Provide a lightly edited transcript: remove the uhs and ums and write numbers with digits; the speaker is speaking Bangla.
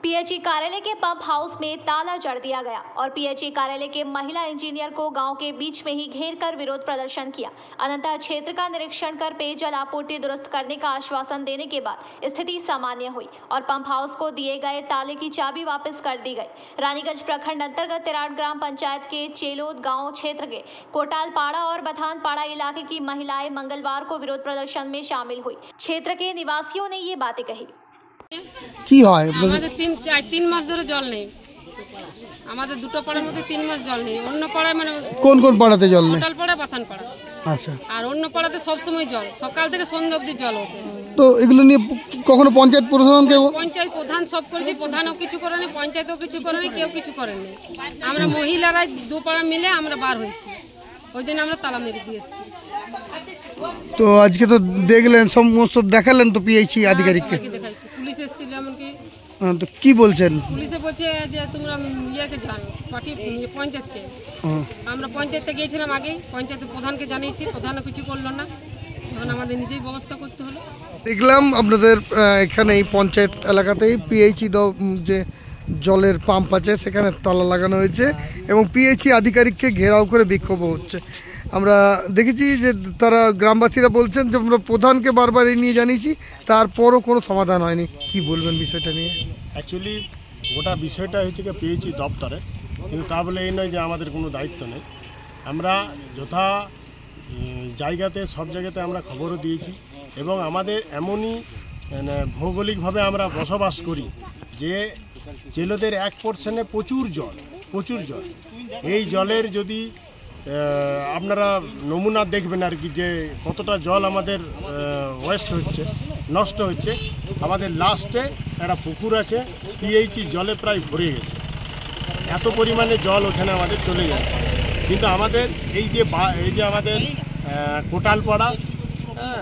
पीएचई कार्यालय के पंप हाउस में ताला जड़ दिया गया और पीएचई कार्यालय के महिला इंजीनियर को गांव के बीच में ही घेर कर विरोध प्रदर्शन किया। अनंतर क्षेत्र का निरीक्षण कर पेयजल आपूर्ति दुरुस्त करने का आश्वासन देने के बाद स्थिति सामान्य हुई और पंप हाउस को दिए गए ताले की चाबी वापस कर दी गई। रानीगंज प्रखंड अंतर्गत तिराड़ ग्राम पंचायत के चेलोद गाँव क्षेत्र के कोटालपाड़ा और बथानपाड़ा इलाके की महिलाएं मंगलवार को विरोध प्रदर्शन में शामिल हुई। क्षेत्र के निवासियों ने ये बातें कही। কি হয় আমাদের তিন মাস ধরে জল নেই। আমাদের দুটো পাড়ার মধ্যে 3 মাস জল নেই। অন্য পাড়ায় মানে কোন কোন পাড়াতে জল নেই? কোটালপাড়া, বাথানপাড়া। আচ্ছা। আর অন্য পাড়াতে সব সময় জল, সকাল থেকে সন্ধ্যা অবধি জল ওঠে। তো এগুলো নিয়ে কখনো পঞ্চায়েত প্রধানকে? পঞ্চায়েত প্রধান সব করেছি, প্রধানও কিছু করেনি, পঞ্চায়েতও কিছু করেনি, কেউ কিছু করেনি। আমরা মহিলারা দু পাড়া মিলে আমরা বার হয়েছি, ওই জন্য আমরা তালা মেরে দিয়ে এসেছি। তো আজকে তো দেখলেন, সমস্ত দেখালেন তো পিএইচি আধিকারিককে? দেখাইছি, পুলিশ এসেছিল এমনকি। তো কি বলছেন? পুলিশে বলছে যে তোমরা ইয়েকে জানো, পার্টি পঞ্চায়েতকে। আমরা পঞ্চায়েতে গিয়েছিলাম আগেই, পঞ্চায়েতের প্রধানকে জানিয়েছি, প্রধানও কিছু করলো না। এখন আমাদের নিজেই ব্যবস্থা করতে হলো। দেখলাম আপনাদের এখানে এই পঞ্চায়েত এলাকাতেই পিএইচি যে জলের পাম্প আছে সেখানে তালা লাগানো হয়েছে এবং পিএইচি আধিকারিককে ঘেরাও করে বিক্ষোভ হচ্ছে। আমরা দেখেছি যে তারা গ্রামবাসীরা বলছেন যে আমরা প্রধানকে বারবার এই নিয়ে জানিয়েছি, তারপরও কোনো সমাধান হয়নি। কি বলবেন বিষয়টা নিয়ে? অ্যাকচুয়ালি গোটা বিষয়টা হচ্ছে কি পিএইচি দপ্তরে, কিন্তু তা বলে এই নয় যে আমাদের কোনো দায়িত্ব নেই। আমরা যথা জায়গাতে সব জায়গাতে আমরা খবরও দিয়েছি এবং আমাদের এমনই ভৌগোলিকভাবে আমরা বসবাস করি যে জেলেদের 1% প্রচুর জল। এই জলের যদি আপনারা নমুনা দেখবেন আর কি, যে কতটা জল আমাদের ওয়েস্ট হচ্ছে, নষ্ট হচ্ছে। আমাদের লাস্টে একটা পুকুর আছে, পিএইচি জলে প্রায় ভরে গেছে, এত পরিমাণে জল ওখানে আমাদের চলে যাচ্ছে। কিন্তু আমাদের এই যে আমাদের কোটালপাড়া, হ্যাঁ,